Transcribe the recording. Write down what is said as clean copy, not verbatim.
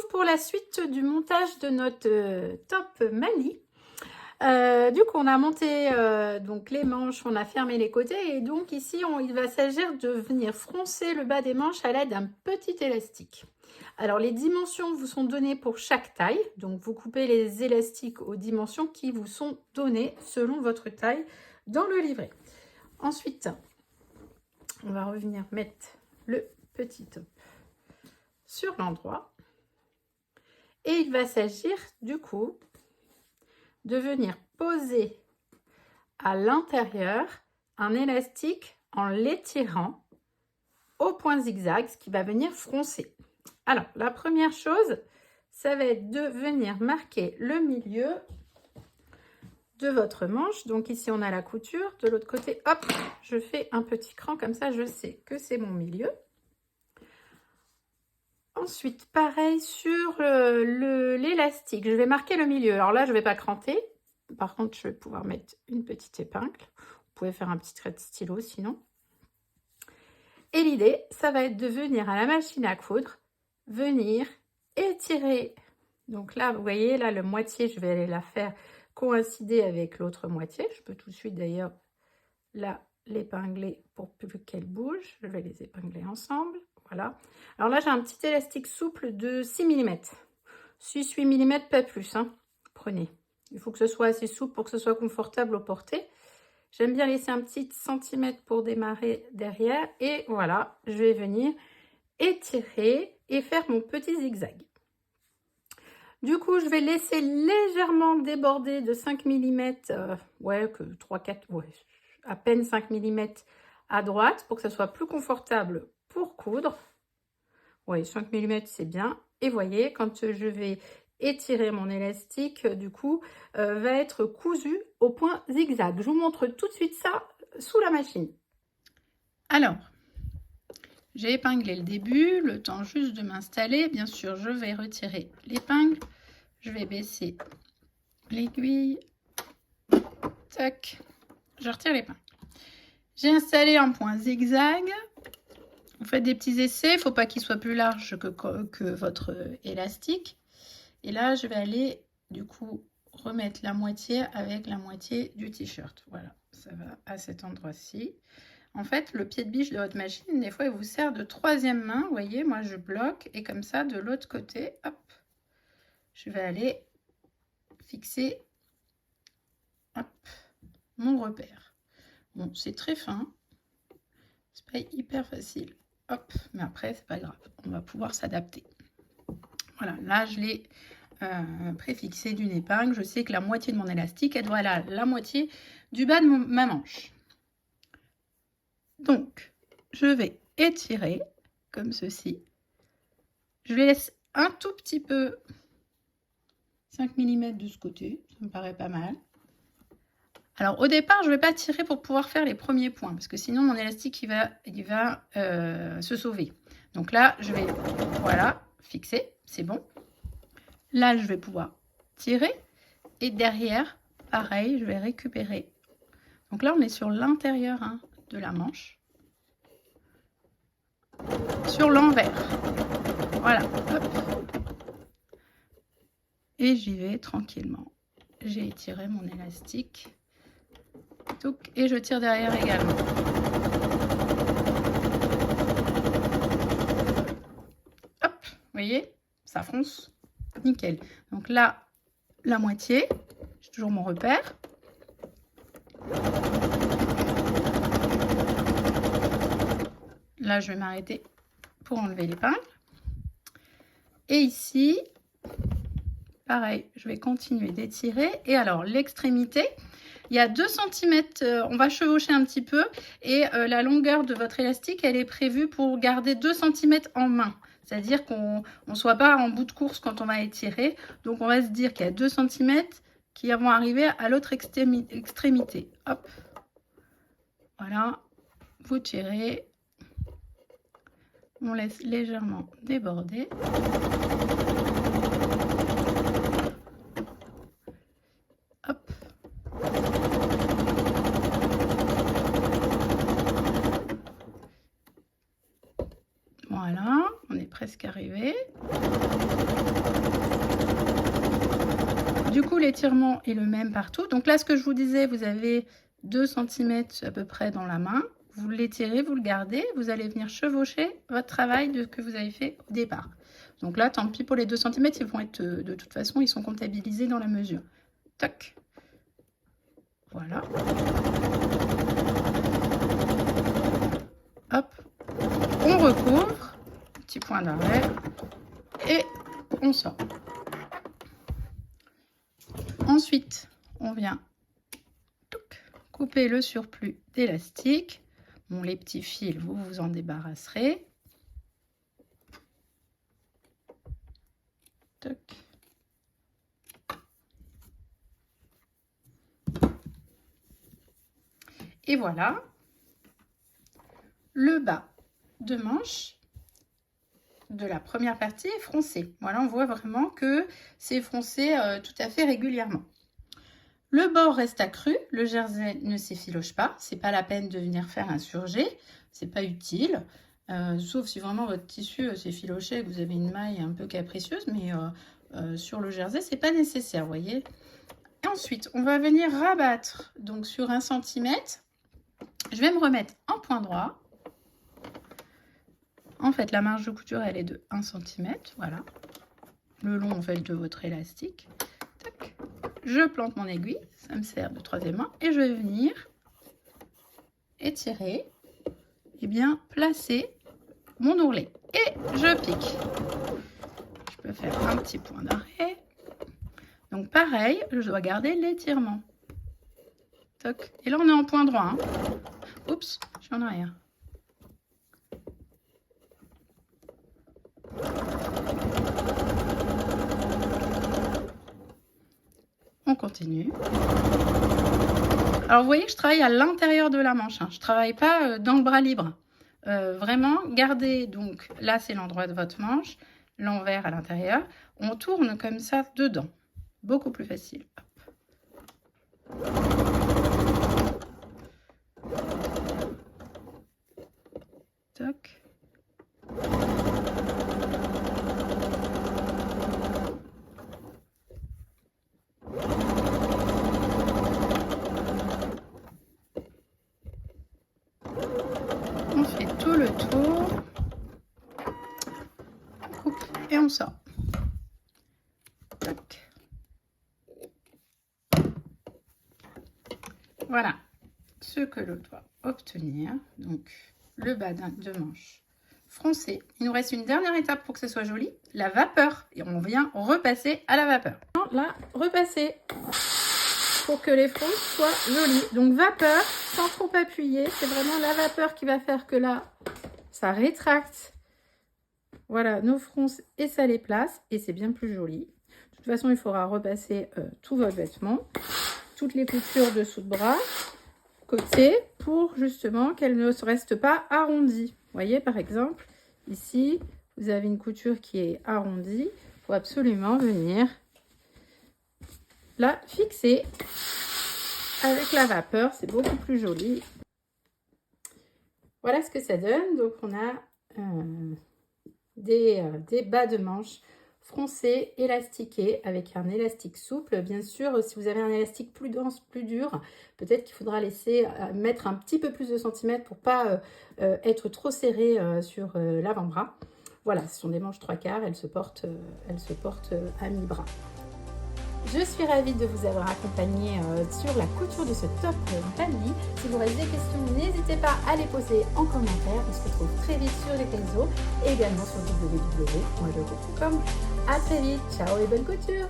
retrouve pour la suite du montage de notre top Mali. Du coup, on a monté donc les manches, on a fermé les côtés et donc ici, il va s'agir de venir froncer le bas des manches à l'aide d'un petit élastique. Alors, les dimensions vous sont données pour chaque taille. Donc, vous coupez les élastiques aux dimensions qui vous sont données selon votre taille dans le livret. Ensuite, on va revenir mettre le petit top sur l'endroit. Et il va s'agir du coup de venir poser à l'intérieur un élastique en l'étirant au point zigzag, ce qui va venir froncer. Alors, la première chose, ça va être de venir marquer le milieu de votre manche. Donc ici, on a la couture. De l'autre côté, hop, je fais un petit cran comme ça, je sais que c'est mon milieu. Ensuite, pareil sur l'élastique, je vais marquer le milieu. Alors là, je ne vais pas cranter. Par contre, je vais pouvoir mettre une petite épingle. Vous pouvez faire un petit trait de stylo sinon. Et l'idée, ça va être de venir à la machine à coudre, venir étirer. Donc là, vous voyez, là, le moitié, je vais aller la faire coïncider avec l'autre moitié. Je peux tout de suite d'ailleurs là l'épingler pour plus qu'elle bouge. Je vais les épingler ensemble. Voilà. Alors là, j'ai un petit élastique souple de 6 mm. 6-8 mm, pas plus. Hein. Prenez. Il faut que ce soit assez souple pour que ce soit confortable au porter. J'aime bien laisser un petit centimètre pour démarrer derrière. Et voilà, je vais venir étirer et faire mon petit zigzag. Du coup, je vais laisser légèrement déborder de 5 mm, ouais, que 3-4, ouais, à peine 5 mm à droite pour que ce soit plus confortable pour coudre. Oui, 5 mm, c'est bien. Et voyez, quand je vais étirer mon élastique, du coup, va être cousu au point zigzag. Je vous montre tout de suite ça sous la machine. Alors, j'ai épinglé le début, le temps juste de m'installer. Bien sûr, je vais retirer l'épingle. Je vais baisser l'aiguille. Tac, je retire l'épingle. J'ai installé un point zigzag. Vous faites des petits essais, il ne faut pas qu'il soit plus large que votre élastique. Et là, je vais aller, du coup, remettre la moitié avec la moitié du t-shirt. Voilà, ça va à cet endroit-ci. En fait, le pied de biche de votre machine, des fois, il vous sert de troisième main. Vous voyez, moi, je bloque. Et comme ça, de l'autre côté, hop, je vais aller fixer hop, mon repère. Bon, c'est très fin. C'est pas hyper facile. Hop, mais après, c'est pas grave. On va pouvoir s'adapter. Voilà, là, je l'ai préfixé d'une épingle. Je sais que la moitié de mon élastique, elle doit aller à la moitié du bas de ma manche. Donc, je vais étirer comme ceci. Je laisse un tout petit peu 5 mm de ce côté. Ça me paraît pas mal. Alors, au départ, je ne vais pas tirer pour pouvoir faire les premiers points, parce que sinon, mon élastique, il va se sauver. Donc là, je vais, voilà, fixer, c'est bon. Là, je vais pouvoir tirer. Et derrière, pareil, je vais récupérer. Donc là, on est sur l'intérieur hein, de la manche. Sur l'envers. Voilà. Hop. Et j'y vais tranquillement. J'ai étiré mon élastique. Et je tire derrière également. Hop, vous voyez, ça fonce. Nickel. Donc là, la moitié, j'ai toujours mon repère. Là, je vais m'arrêter pour enlever l'épingle. Et ici, pareil, je vais continuer d'étirer. Et alors, l'extrémité, il y a 2 cm, on va chevaucher un petit peu. Et la longueur de votre élastique, elle est prévue pour garder 2 cm en main. C'est-à-dire qu'on ne soit pas en bout de course quand on va étirer. Donc, on va se dire qu'il y a 2 cm qui vont arriver à l'autre extrémité. Hop. Voilà. Vous tirez. On laisse légèrement déborder. Hop. Voilà, on est presque arrivé. Du coup, l'étirement est le même partout. Donc là, ce que je vous disais, vous avez 2 cm à peu près dans la main. Vous l'étirez, vous le gardez. Vous allez venir chevaucher votre travail que vous avez fait au départ. Donc là, tant pis pour les 2 cm, ils vont être, de toute façon, ils sont comptabilisés dans la mesure. Toc. Voilà. Hop. On recouvre. Petit point d'arrêt. Et on sort. Ensuite, on vient couper le surplus d'élastique. Bon, les petits fils, vous vous en débarrasserez. Toc. Et voilà, le bas de manche de la première partie est froncé. Voilà, on voit vraiment que c'est froncé tout à fait régulièrement. Le bord reste accru, le jersey ne s'effiloche pas. C'est pas la peine de venir faire un surjet, c'est pas utile. Sauf si vraiment votre tissu s'effilochait, que vous avez une maille un peu capricieuse, mais sur le jersey, c'est pas nécessaire, vous voyez. Et ensuite, on va venir rabattre donc sur 1 cm. Je vais me remettre en point droit. En fait, la marge de couture, elle est de 1 cm. Voilà. Le long, en fait, de votre élastique. Tac. Je plante mon aiguille. Ça me sert de 3e main. Et je vais venir étirer. Et bien, placer mon ourlet. Et je pique. Je peux faire un petit point d'arrêt. Donc, pareil, je dois garder l'étirement. Toc. Et là, on est en point droit. Hein. Oups, je suis en arrière. On continue. Alors, vous voyez que je travaille à l'intérieur de la manche. Hein. Je ne travaille pas dans le bras libre. Vraiment, gardez. Donc, là, c'est l'endroit de votre manche. L'envers à l'intérieur. On tourne comme ça dedans. Beaucoup plus facile. Toc. On fait tout le tour. On coupe et on sort. Toc. Voilà ce que l'on doit obtenir. Donc, le bas de manche froncé. Il nous reste une dernière étape pour que ce soit joli, la vapeur. Et on vient repasser à la vapeur. Là, repasser pour que les fronces soient jolies. Donc, vapeur sans trop appuyer. C'est vraiment la vapeur qui va faire que là, ça rétracte. Voilà, nos fronces et ça les place. Et c'est bien plus joli. De toute façon, il faudra repasser tout votre vêtement. Toutes les coutures dessous de bras, côté, pour justement qu'elles ne se restent pas arrondies. Vous voyez, par exemple, ici, vous avez une couture qui est arrondie. Il faut absolument venir la fixer avec la vapeur. C'est beaucoup plus joli. Voilà ce que ça donne. Donc, on a des bas de manche froncé, élastiqué avec un élastique souple. Bien sûr, si vous avez un élastique plus dense, plus dur, peut-être qu'il faudra laisser mettre un petit peu plus de centimètres pour pas être trop serré sur l'avant-bras. Voilà, ce sont des manches 3/4, elles se portent à mi-bras. Je suis ravie de vous avoir accompagné sur la couture de ce top Bali. Si vous avez des questions, n'hésitez pas à les poser en commentaire. On se retrouve très vite sur les réseaux et également sur www.moijecours.com. À très vite, ciao et bonne couture!